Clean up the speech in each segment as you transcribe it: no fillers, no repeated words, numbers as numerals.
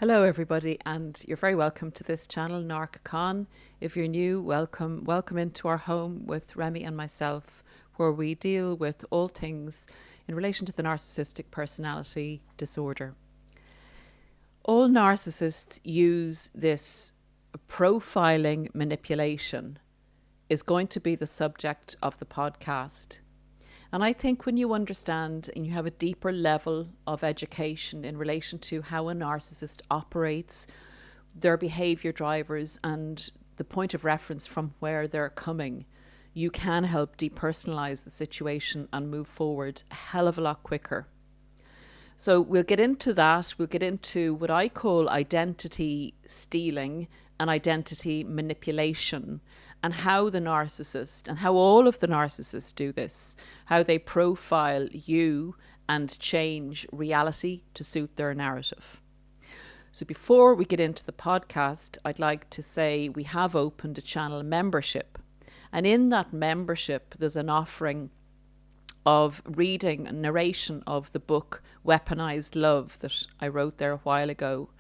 Hello everybody, and you're very welcome to this channel, Narc Con. If you're new, welcome into our home with Remy and myself, where we deal with all things in relation to the narcissistic personality disorder. All narcissists use this profiling manipulation is going to be the subject of the podcast. And I think when you understand and you have a deeper level of education in relation to how a narcissist operates, their behavior drivers and the point of reference from where they're coming, you can help depersonalize the situation and move forward a hell of a lot quicker. So we'll get into that. We'll get into what I call identity stealing and identity manipulation, and how the narcissist and how all of the narcissists do this, how they profile you and change reality to suit their narrative. So before we get into the podcast, I'd like to say we have opened a channel membership. And in that membership, there's an offering of reading and narration of the book Weaponised Love that I wrote there a while ago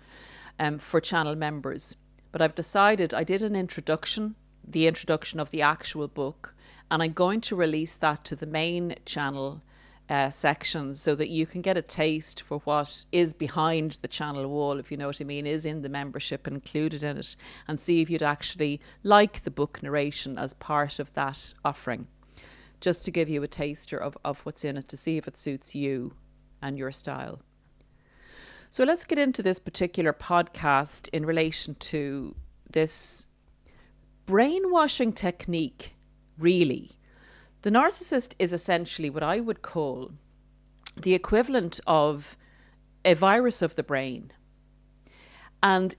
for channel members. But I've decided, I did an introduction, the introduction of the actual book, and I'm going to release that to the main channel section so that you can get a taste for what is behind the channel wall, if you know what I mean, is in the membership included in it, and see if you'd actually like the book narration as part of that offering, just to give you a taster of what's in it, to see if it suits you and your style. So let's get into this particular podcast in relation to this brainwashing technique, really. The narcissist is essentially what I would call the equivalent of a virus of the brain. And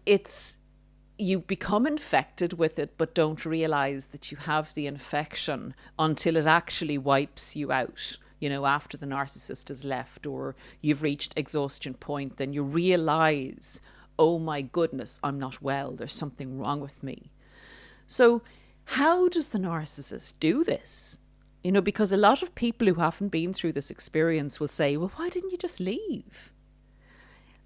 you become infected with it, but don't realize that you have the infection until it actually wipes you out. You know, after the narcissist has left or you've reached exhaustion point, then you realize, oh my goodness, I'm not well. There's something wrong with me. So how does the narcissist do this? You know, because a lot of people who haven't been through this experience will say, well, why didn't you just leave?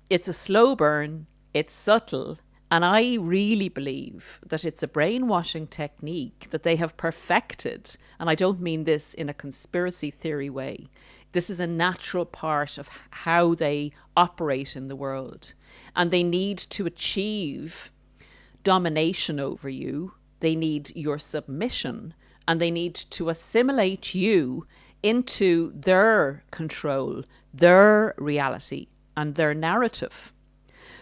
It's a slow burn. It's subtle. And I really believe that it's a brainwashing technique that they have perfected. And I don't mean this in a conspiracy theory way. This is a natural part of how they operate in the world. And they need to achieve domination over you. They need your submission. And they need to assimilate you into their control, their reality, and their narrative.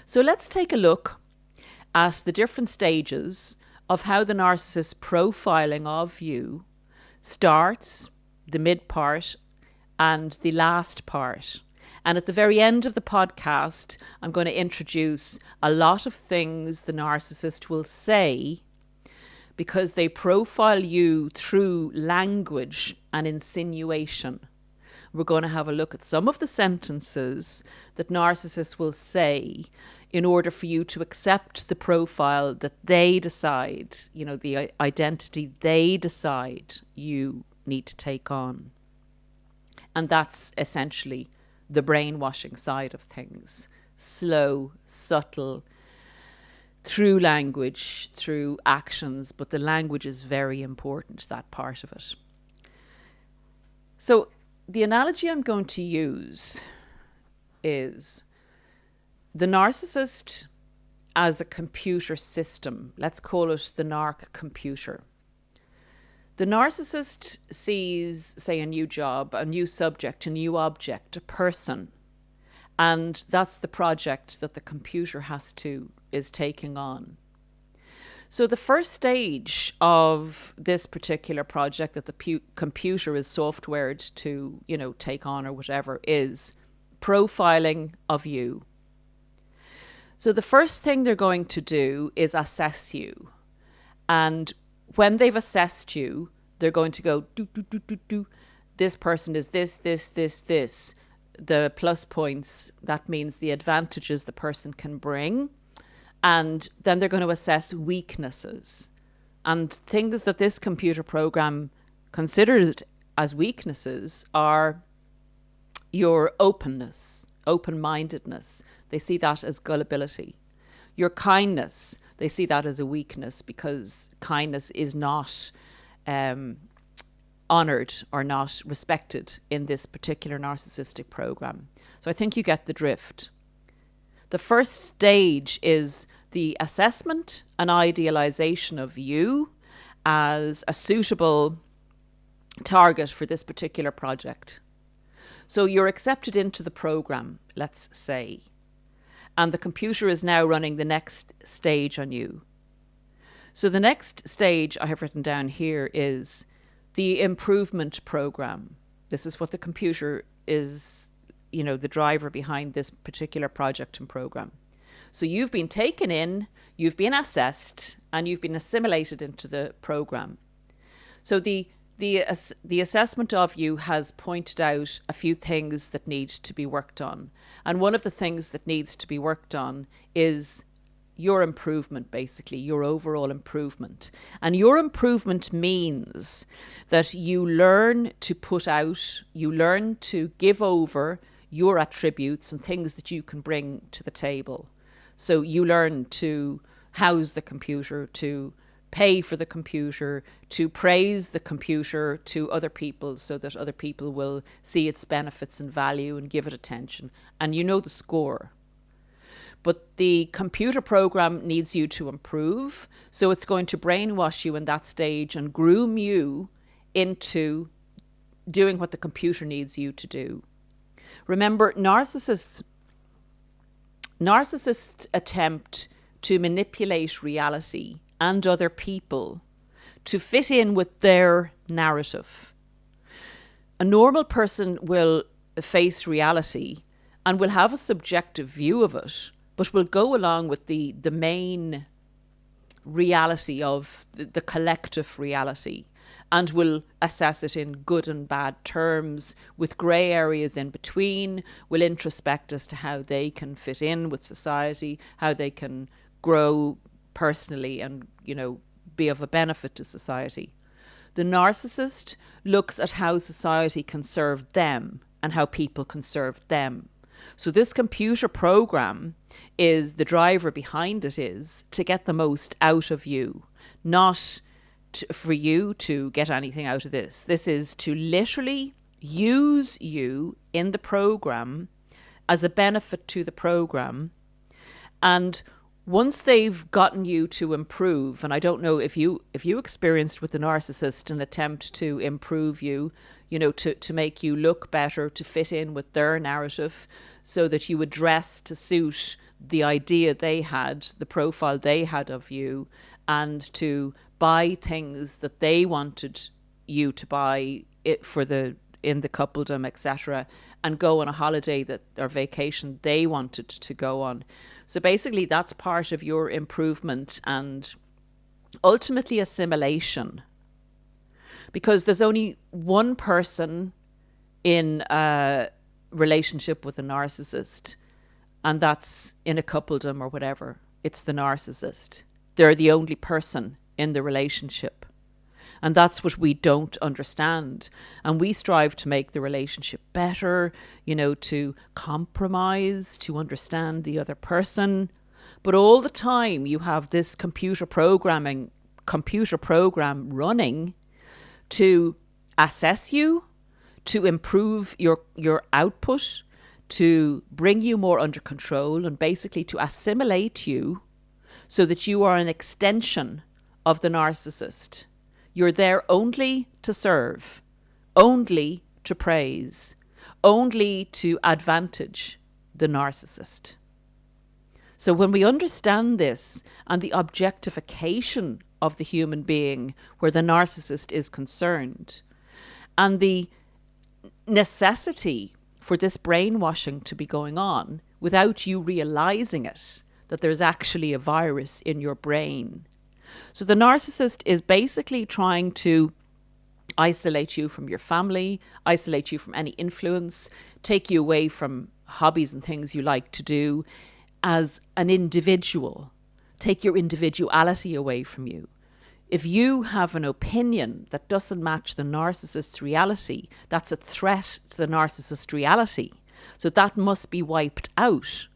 So let's take a look at the different stages of how the narcissist profiling of you starts, the mid part, and the last part. And at the very end of the podcast, I'm going to introduce a lot of things the narcissist will say because they profile you through language and insinuation. We're going to have a look at some of the sentences that narcissists will say in order for you to accept the profile that they decide, you know, the identity they decide you need to take on. And that's essentially the brainwashing side of things. Slow, subtle, through language, through actions, but the language is very important, that part of it. So the analogy I'm going to use is the narcissist as a computer system. Let's call it the Narc Computer. The narcissist sees, say, a new job, a new subject, a new object, a person. And that's the project that the computer is taking on. So the first stage of this particular project that the computer is softwared to, you know, take on or whatever is profiling of you. So the first thing they're going to do is assess you. And when they've assessed you, they're going to go, this person is this. The plus points, that means the advantages the person can bring. And then they're going to assess weaknesses. And things that this computer program considers as weaknesses are your openness, open-mindedness. They see that as gullibility. Your kindness, they see that as a weakness because kindness is not honoured or not respected in this particular narcissistic program. So I think you get the drift. The first stage is the assessment and idealisation of you as a suitable target for this particular project. So you're accepted into the program, let's say, and the computer is now running the next stage on you. So the next stage I have written down here is the improvement program. This is what the computer is, the driver behind this particular project and program. So you've been taken in, you've been assessed, and you've been assimilated into the program. So the assessment of you has pointed out a few things that need to be worked on. And one of the things that needs to be worked on is your improvement, basically, your overall improvement. And your improvement means that you learn to put out, you learn to give over your attributes and things that you can bring to the table. So you learn to house the computer, to pay for the computer, to praise the computer to other people so that other people will see its benefits and value and give it attention. And you know the score. But the computer program needs you to improve. So it's going to brainwash you in that stage and groom you into doing what the computer needs you to do. Remember, narcissists attempt to manipulate reality and other people to fit in with their narrative. A normal person will face reality and will have a subjective view of it, but will go along with the main reality of the collective reality and will assess it in good and bad terms with grey areas in between, will introspect as to how they can fit in with society, how they can grow personally and, be of a benefit to society. The narcissist looks at how society can serve them and how people can serve them. So this computer program is the driver behind it is to get the most out of you, not for you to get anything out of this. This is to literally use you in the program as a benefit to the program. And once they've gotten you to improve, and I don't know if you experienced with the narcissist an attempt to improve you, to make you look better, to fit in with their narrative so that you would dress to suit the idea they had, the profile they had of you, and to buy things that they wanted you to buy it in the coupledom, etc., and go on a holiday or vacation they wanted to go on. So basically that's part of your improvement and ultimately assimilation. Because there's only one person in a relationship with a narcissist, and that's in a coupledom or whatever. It's the narcissist. They're the only person in the relationship. And that's what we don't understand. And we strive to make the relationship better, to compromise, to understand the other person. But all the time you have this computer program running to assess you, to improve your output, to bring you more under control, and basically to assimilate you so that you are an extension of the narcissist. You're there only to serve, only to praise, only to advantage the narcissist. So when we understand this and the objectification of the human being where the narcissist is concerned, and the necessity for this brainwashing to be going on without you realizing it, that there's actually a virus in your brain. So the narcissist is basically trying to isolate you from your family, isolate you from any influence, take you away from hobbies and things you like to do as an individual, take your individuality away from you. If you have an opinion that doesn't match the narcissist's reality, that's a threat to the narcissist's reality. So that must be wiped out.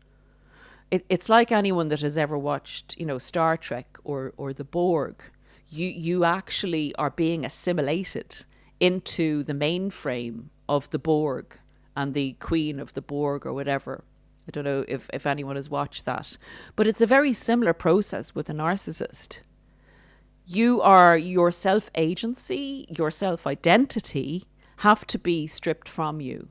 it's like anyone that has ever watched, Star Trek or the Borg. You actually are being assimilated into the mainframe of the Borg and the Queen of the Borg or whatever. I don't know if anyone has watched that. But it's a very similar process with a narcissist. Your self-agency, your self-identity have to be stripped from you.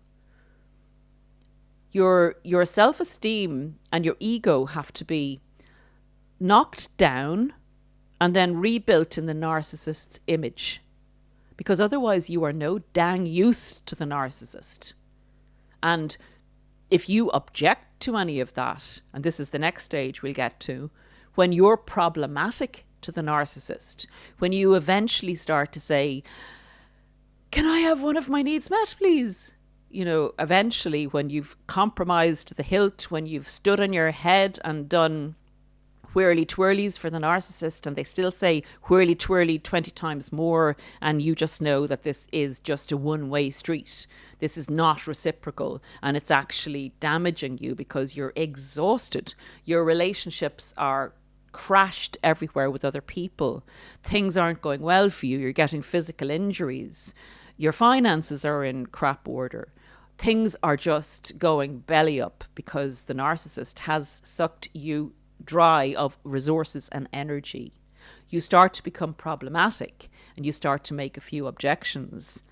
Your self-esteem and your ego have to be knocked down and then rebuilt in the narcissist's image. Because otherwise you are no dang use to the narcissist. And if you object to any of that, and this is the next stage we'll get to, when you're problematic to the narcissist, when you eventually start to say, can I have one of my needs met, please? Eventually when you've compromised the hilt, when you've stood on your head and done whirly twirlies for the narcissist and they still say whirly twirly 20 times more, and you just know that this is just a one-way street. This is not reciprocal, and it's actually damaging you because you're exhausted. Your relationships are crashed everywhere with other people. Things aren't going well for you. You're getting physical injuries. Your finances are in crap order. Things are just going belly up because the narcissist has sucked you dry of resources and energy. You start to become problematic and you start to make a few objections.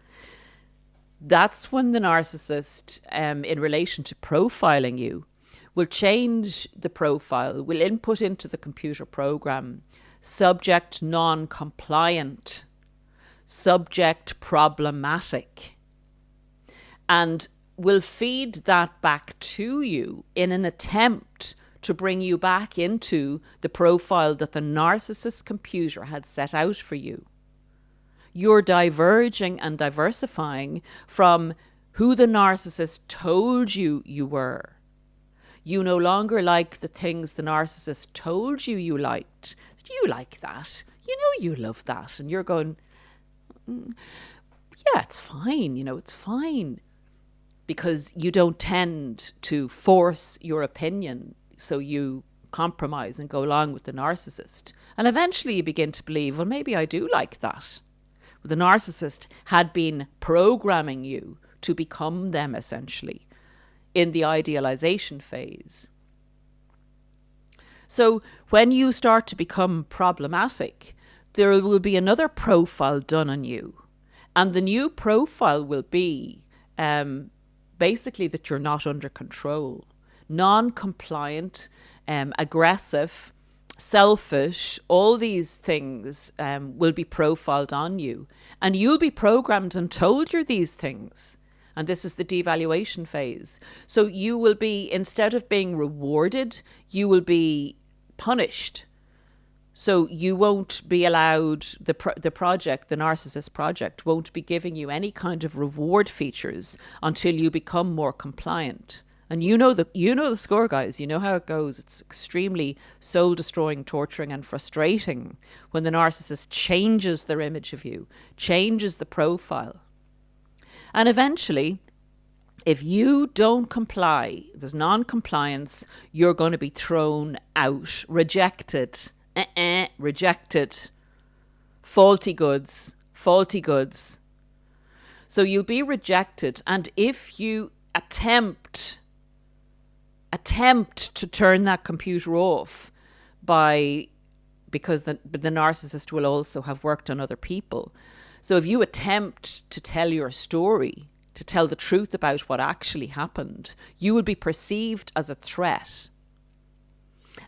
That's when the narcissist, in relation to profiling you, will change the profile, will input into the computer program subject non-compliant, subject problematic, and will feed that back to you in an attempt to bring you back into the profile that the narcissist computer had set out for you. You're diverging and diversifying from who the narcissist told you you were. You no longer like the things the narcissist told you you liked. You like that. You know you love that. And you're going, yeah, it's fine. It's fine. Because you don't tend to force your opinion. So you compromise and go along with the narcissist. And eventually you begin to believe, well, maybe I do like that. The narcissist had been programming you to become them, essentially, in the idealisation phase. So when you start to become problematic, there will be another profile done on you. And the new profile will be basically that you're not under control. Non-compliant, aggressive, selfish, all these things will be profiled on you. And you'll be programmed and told you're these things. And this is the devaluation phase. So you will be, instead of being rewarded, you will be punished. So you won't be allowed, the project, the narcissist project, won't be giving you any kind of reward features until you become more compliant. And you know the score, guys. You know how it goes. It's extremely soul-destroying, torturing, and frustrating when the narcissist changes their image of you, changes the profile. And eventually, if you don't comply, there's non-compliance, you're going to be thrown out, rejected, rejected, faulty goods. So you'll be rejected, and if you attempt to turn that computer off because the narcissist will also have worked on other people. So if you attempt to tell your story, to tell the truth about what actually happened, you will be perceived as a threat.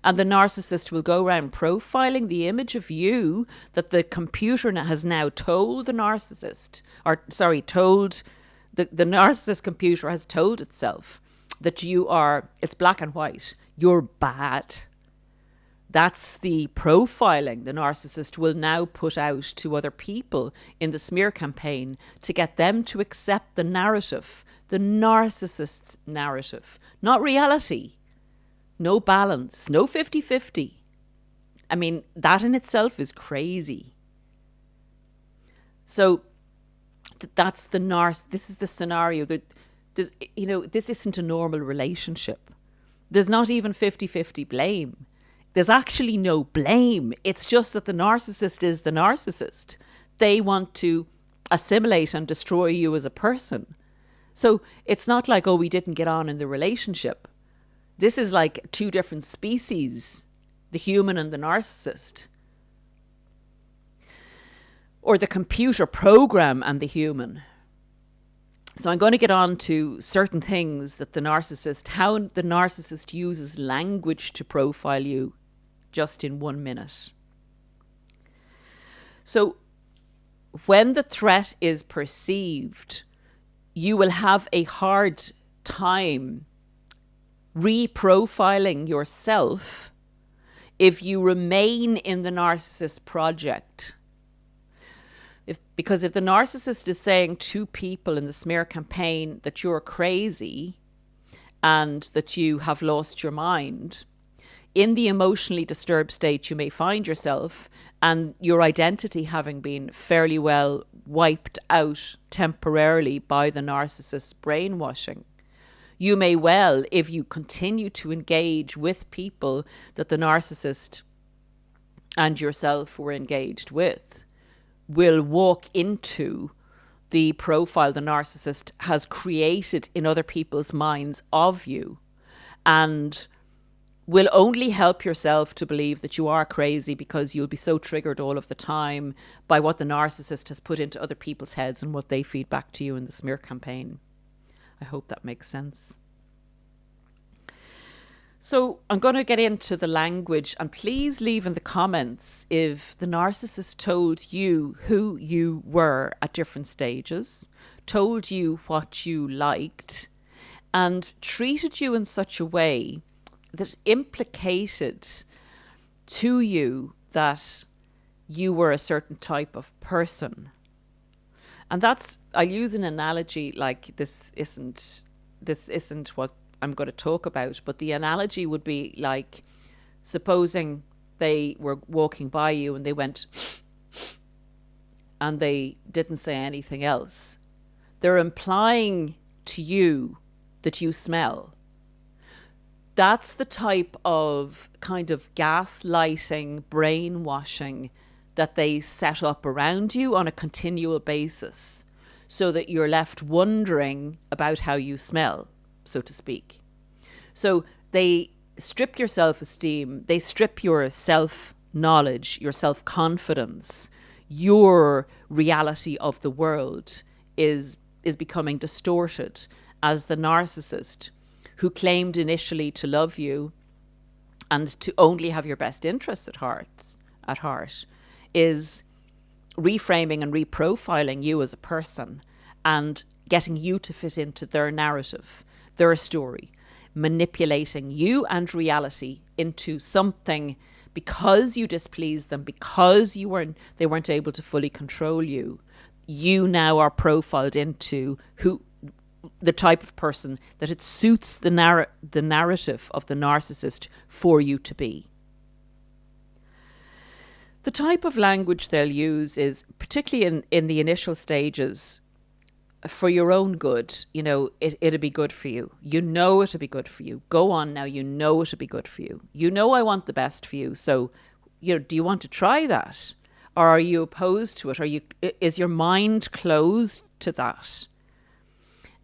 And the narcissist will go around profiling the image of you that the computer has now told the narcissist, the narcissist computer has told itself that it's black and white, you're bad. That's the profiling the narcissist will now put out to other people in the smear campaign to get them to accept the narrative, the narcissist's narrative, not reality. No balance, no 50-50. I mean, that in itself is crazy. So that's this is the scenario that, this isn't a normal relationship. There's not even 50-50 blame. There's actually no blame. It's just that the narcissist is the narcissist. They want to assimilate and destroy you as a person. So it's not like, oh, we didn't get on in the relationship. This is like two different species, the human and the narcissist. Or the computer program and the human. So I'm going to get on to certain things that the narcissist, how the narcissist uses language to profile you, just in 1 minute. So when the threat is perceived, you will have a hard time reprofiling yourself if you remain in the narcissist project. Because if the narcissist is saying to people in the smear campaign that you're crazy and that you have lost your mind, in the emotionally disturbed state you may find yourself, and your identity having been fairly well wiped out temporarily by the narcissist's brainwashing, you may well, if you continue to engage with people that the narcissist and yourself were engaged with, will walk into the profile the narcissist has created in other people's minds of you, and will only help yourself to believe that you are crazy because you'll be so triggered all of the time by what the narcissist has put into other people's heads and what they feed back to you in the smear campaign. I hope that makes sense. So I'm going to get into the language, and please leave in the comments if the narcissist told you who you were at different stages, told you what you liked, and treated you in such a way that implicated to you that you were a certain type of person. And that's, I use an analogy like this isn't what I'm going to talk about, but the analogy would be like, supposing they were walking by you and they went and they didn't say anything else. They're implying to you that you smell. That's the type of kind of gaslighting, brainwashing that they set up around you on a continual basis, so that you're left wondering about how you smell, so to speak. So they strip your self-esteem, they strip your self-knowledge, your self-confidence. Your reality of the world is becoming distorted as the narcissist, who claimed initially to love you and to only have your best interests at heart, is reframing and reprofiling you as a person and getting you to fit into their narrative, their story, manipulating you and reality into something because you displeased them, because they weren't able to fully control you. You now are profiled into the type of person that it suits the narrative of the narcissist for you to be. The type of language they'll use is, particularly in the initial stages, for your own good. You know, it'll be good for you. You know it'll be good for you. Go on now, you know it'll be good for you. You know I want the best for you, so do you want to try that? Or are you opposed to it? Is your mind closed to that?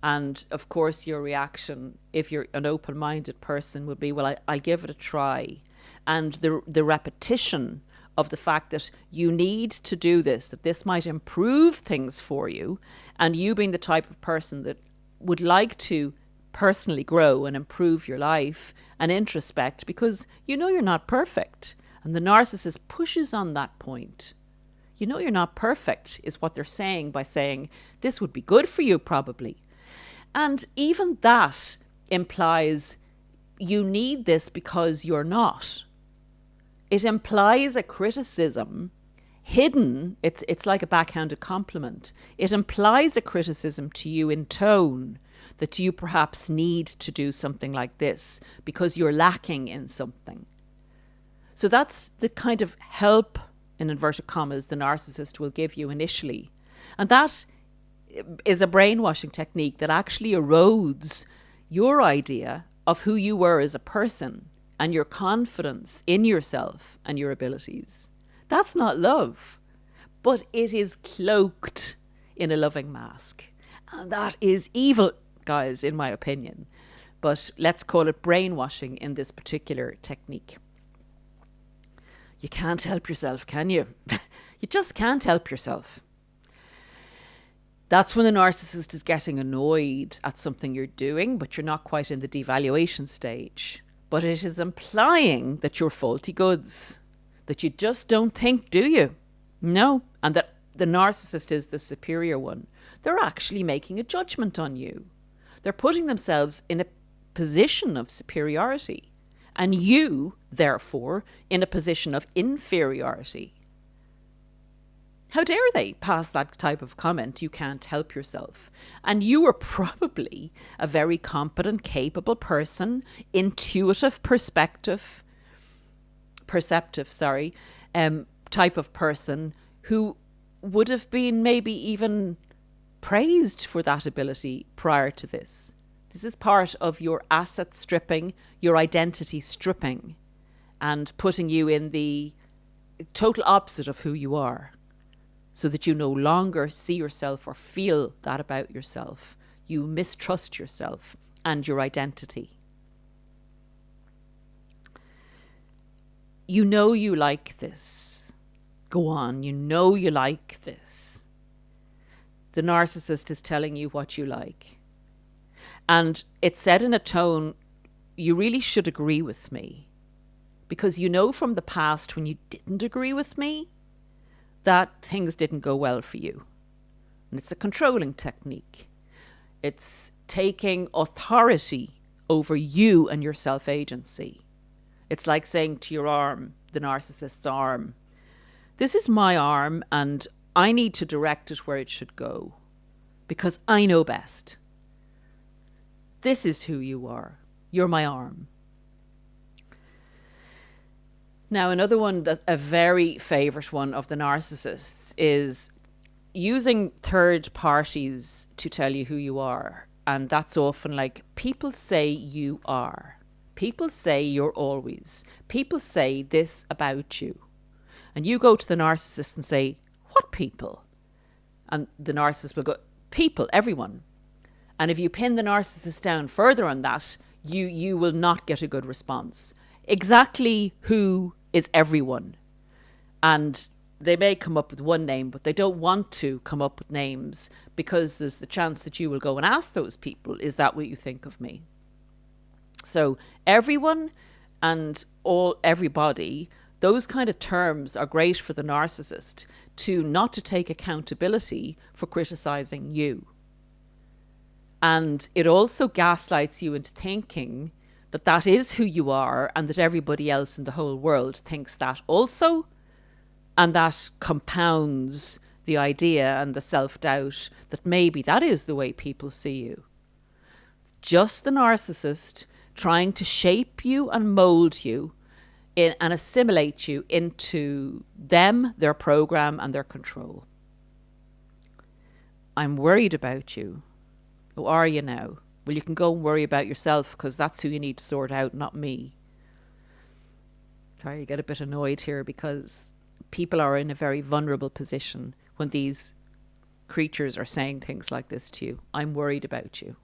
And of course, your reaction, if you're an open-minded person, would be, well, I'll give it a try. And the repetition of the fact that you need to do this, that this might improve things for you, and you being the type of person that would like to personally grow and improve your life and introspect, because you know you're not perfect. And the narcissist pushes on that point. You know you're not perfect, is what they're saying by saying, this would be good for you probably. And even that implies you need this because you're not. It implies a criticism hidden. It's like a backhanded compliment. It implies a criticism to you in tone that you perhaps need to do something like this because you're lacking in something. So that's the kind of help, in inverted commas, the narcissist will give you initially. And that is a brainwashing technique that actually erodes your idea of who you were as a person and your confidence in yourself and your abilities. That's not love, but it is cloaked in a loving mask. And that is evil, guys, in my opinion. But let's call it brainwashing in this particular technique. You can't help yourself, can you? You just can't help yourself. That's when the narcissist is getting annoyed at something you're doing, but you're not quite in the devaluation stage. But it is implying that you're faulty goods, that you just don't think, do you? No, and that the narcissist is the superior one. They're actually making a judgment on you. They're putting themselves in a position of superiority, and you, therefore, in a position of inferiority. How dare they pass that type of comment, you can't help yourself? And you are probably a very competent, capable person, intuitive, perceptive, type of person who would have been maybe even praised for that ability prior to this. This is part of your asset stripping, your identity stripping, and putting you in the total opposite of who you are, so that you no longer see yourself or feel that about yourself. You mistrust yourself and your identity. You know you like this. Go on, you know you like this. The narcissist is telling you what you like. And it's said in a tone, you really should agree with me. Because you know from the past when you didn't agree with me, that things didn't go well for you. And it's a controlling technique. It's taking authority over you and your self-agency. It's like saying to your arm, the narcissist's arm, this is my arm and I need to direct it where it should go because I know best. This is who you are. You're my arm. Now, another one, that a very favourite one of the narcissists, is using third parties to tell you who you are. And that's often like, people say you are. People say you're always. People say this about you. And you go to the narcissist and say, what people? And the narcissist will go, people, everyone. And if you pin the narcissist down further on that, you will not get a good response. Exactly who is everyone? And they may come up with one name, but they don't want to come up with names because there's the chance that you will go and ask those people, is that what you think of me? So everyone and everybody, those kind of terms are great for the narcissist to not to take accountability for criticizing you. And it also gaslights you into thinking that that is who you are and that everybody else in the whole world thinks that also. And that compounds the idea and the self-doubt that maybe that is the way people see you. Just the narcissist trying to shape you and mold you and assimilate you into them, their program and their control. I'm worried about you. Who are you now? Well, you can go and worry about yourself because that's who you need to sort out, not me. Sorry, you get a bit annoyed here because people are in a very vulnerable position when these creatures are saying things like this to you. I'm worried about you.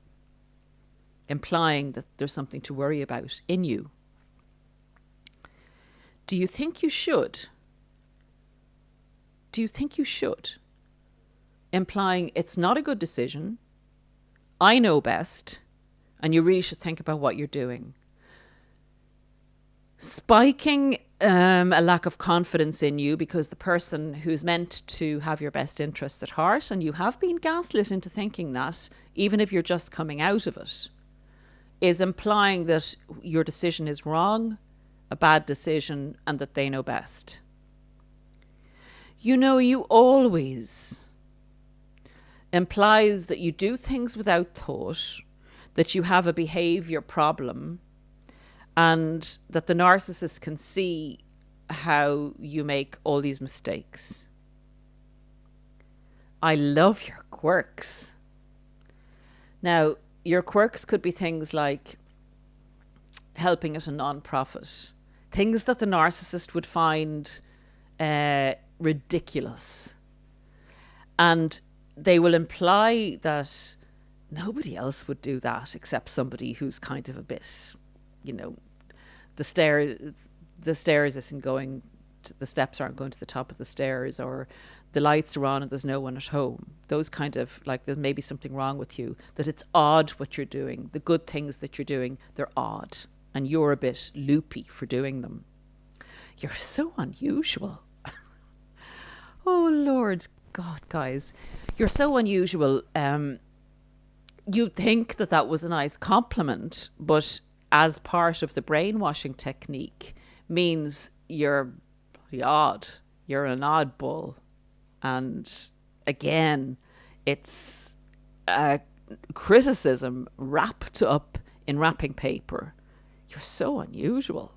Implying that there's something to worry about in you. Do you think you should? Do you think you should? Implying it's not a good decision. I know best, and you really should think about what you're doing. Spiking a lack of confidence in you because the person who's meant to have your best interests at heart, and you have been gaslit into thinking that, even if you're just coming out of it, is implying that your decision is wrong, a bad decision, and that they know best. You know, you always implies that you do things without thought, that you have a behaviour problem, and that the narcissist can see how you make all these mistakes. I love your quirks. Now, your quirks could be things like helping at a non-profit, things that the narcissist would find ridiculous. And they will imply that nobody else would do that except somebody who's kind of a bit, the stairs isn't going, the steps aren't going to the top of the stairs, or the lights are on and there's no one at home. Those kind of, like, there's maybe something wrong with you, that it's odd what you're doing. The good things that you're doing, they're odd. And you're a bit loopy for doing them. You're so unusual. Oh, Lord God, guys. You're so unusual. You'd think that was a nice compliment, but as part of the brainwashing technique means you're odd. You're an oddball. And again, it's a criticism wrapped up in wrapping paper. You're so unusual.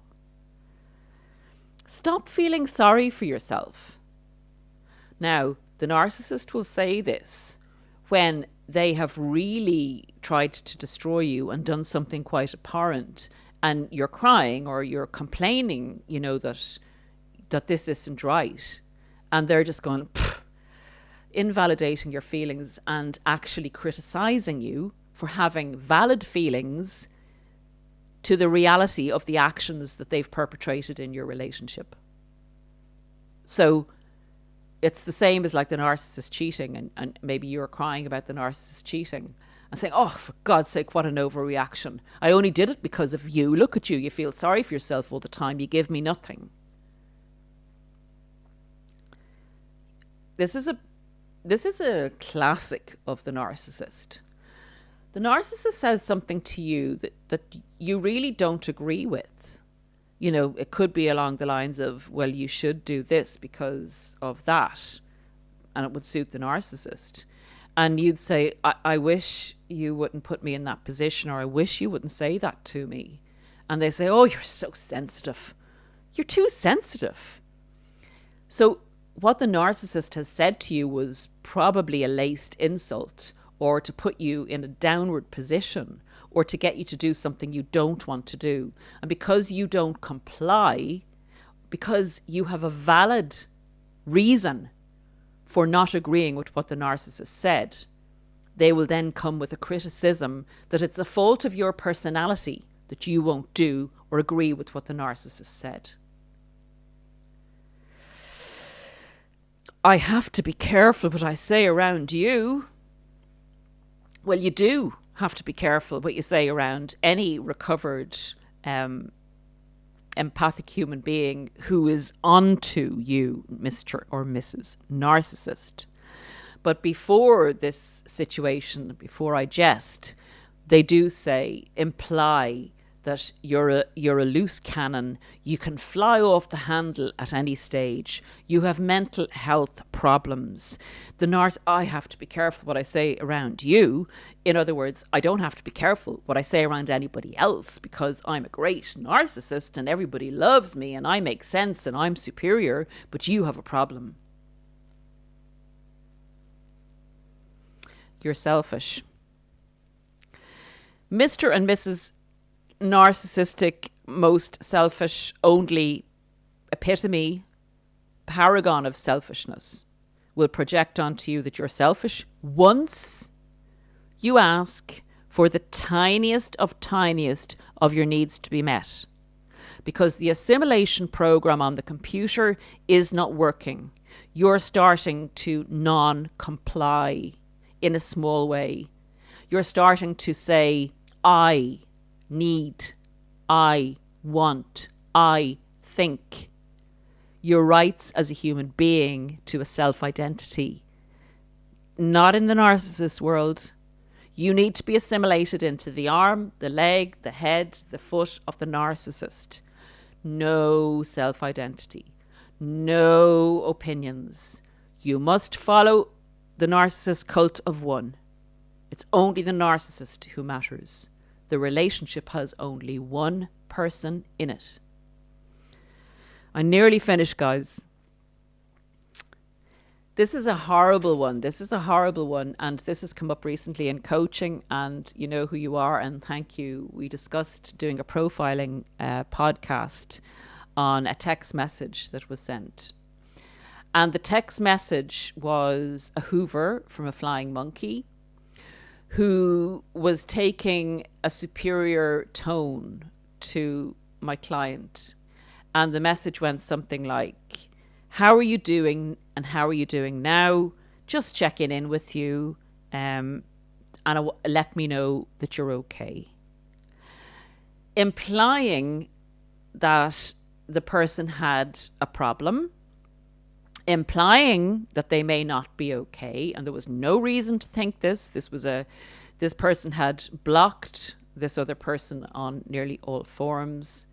Stop feeling sorry for yourself. Now, the narcissist will say this when they have really tried to destroy you and done something quite abhorrent, and you're crying or you're complaining, that this isn't right. And they're just going, invalidating your feelings and actually criticizing you for having valid feelings to the reality of the actions that they've perpetrated in your relationship. So it's the same as like the narcissist cheating, and maybe you're crying about the narcissist cheating and saying, oh, for God's sake, what an overreaction. I only did it because of you. Look at you. You feel sorry for yourself all the time. You give me nothing. This is a classic of the narcissist. The narcissist says something to you that you really don't agree with. It could be along the lines of, well, you should do this because of that. And it would suit the narcissist. And you'd say, I wish you wouldn't put me in that position, or I wish you wouldn't say that to me. And they say, oh, you're so sensitive. You're too sensitive. So what the narcissist has said to you was probably a laced insult, or to put you in a downward position, or to get you to do something you don't want to do. And because you don't comply, because you have a valid reason for not agreeing with what the narcissist said, they will then come with a criticism that it's a fault of your personality that you won't do or agree with what the narcissist said. I have to be careful what I say around you. Well, you do have to be careful what you say around any recovered empathic human being who is onto you, Mr. or Mrs. Narcissist. But before this situation, before I jest, they do say, imply that you're a loose cannon. You can fly off the handle at any stage. You have mental health problems. I have to be careful what I say around you. In other words, I don't have to be careful what I say around anybody else because I'm a great narcissist and everybody loves me and I make sense and I'm superior, but you have a problem. You're selfish. Mr. and Mrs. Narcissistic, most selfish, only epitome, paragon of selfishness, will project onto you that you're selfish once you ask for the tiniest of your needs to be met. Because the assimilation program on the computer is not working. You're starting to non-comply in a small way. You're starting to say, I need, I want, I think. Your rights as a human being to a self-identity. Not in the narcissist world. You need to be assimilated into the arm, the leg, the head, the foot of the narcissist. No self-identity. No opinions. You must follow the narcissist cult of one. It's only the narcissist who matters. The relationship has only one person in it. I'm nearly finished, guys. This is a horrible one. This is a horrible one. And this has come up recently in coaching, and you know who you are. And thank you. We discussed doing a profiling podcast on a text message that was sent. And the text message was a Hoover from a flying monkey who was taking a superior tone to my client. And the message went something like, how are you doing and how are you doing now? Just checking in with you and let me know that you're okay. Implying that the person had a problem, implying that they may not be okay, and there was no reason to think this. This person had blocked this other person on nearly all forums.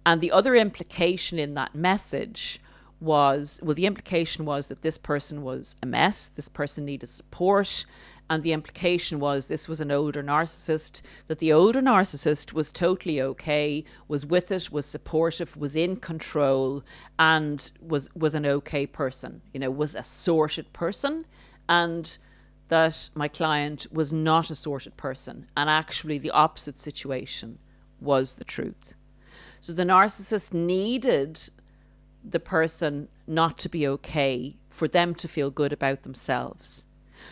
And the other implication in that message was, well, the implication was that this person was a mess, this person needed support, and the implication was this was an older narcissist, that the older narcissist was totally okay, was with it, was supportive, was in control, and was an okay person, you know, was a sorted person, and that my client was not a sorted person, and actually the opposite situation was the truth. So the narcissist needed the person not to be okay for them to feel good about themselves.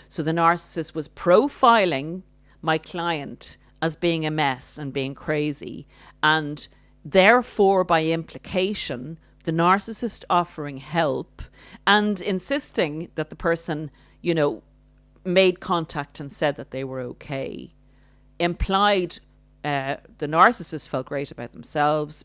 So the narcissist was profiling my client as being a mess and being crazy, and therefore by implication the narcissist offering help and insisting that the person, you know, made contact and said that they were okay, implied the narcissist felt great about themselves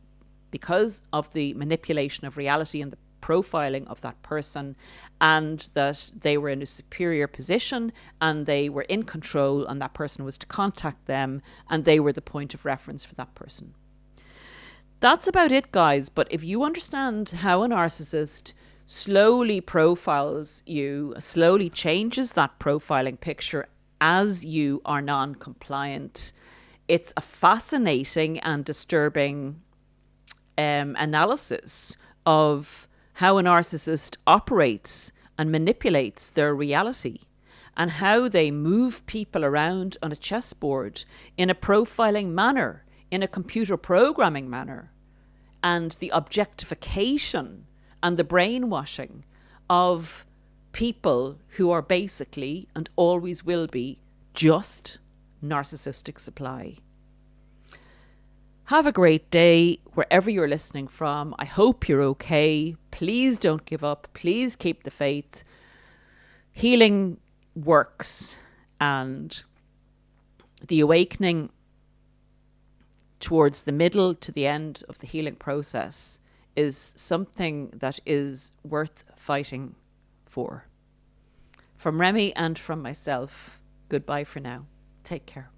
because of the manipulation of reality and the profiling of that person, and that they were in a superior position and they were in control, and that person was to contact them and they were the point of reference for that person. That's about it, guys. But if you understand how a narcissist slowly profiles you, slowly changes that profiling picture as you are non-compliant, it's a fascinating and disturbing analysis of how a narcissist operates and manipulates their reality, and how they move people around on a chessboard in a profiling manner, in a computer programming manner, and the objectification and the brainwashing of people who are basically and always will be just narcissistic supply. Have a great day wherever you're listening from. I hope you're okay. Please don't give up. Please keep the faith. Healing works, and the awakening towards the middle to the end of the healing process is something that is worth fighting for. From Remy and from myself, goodbye for now. Take care.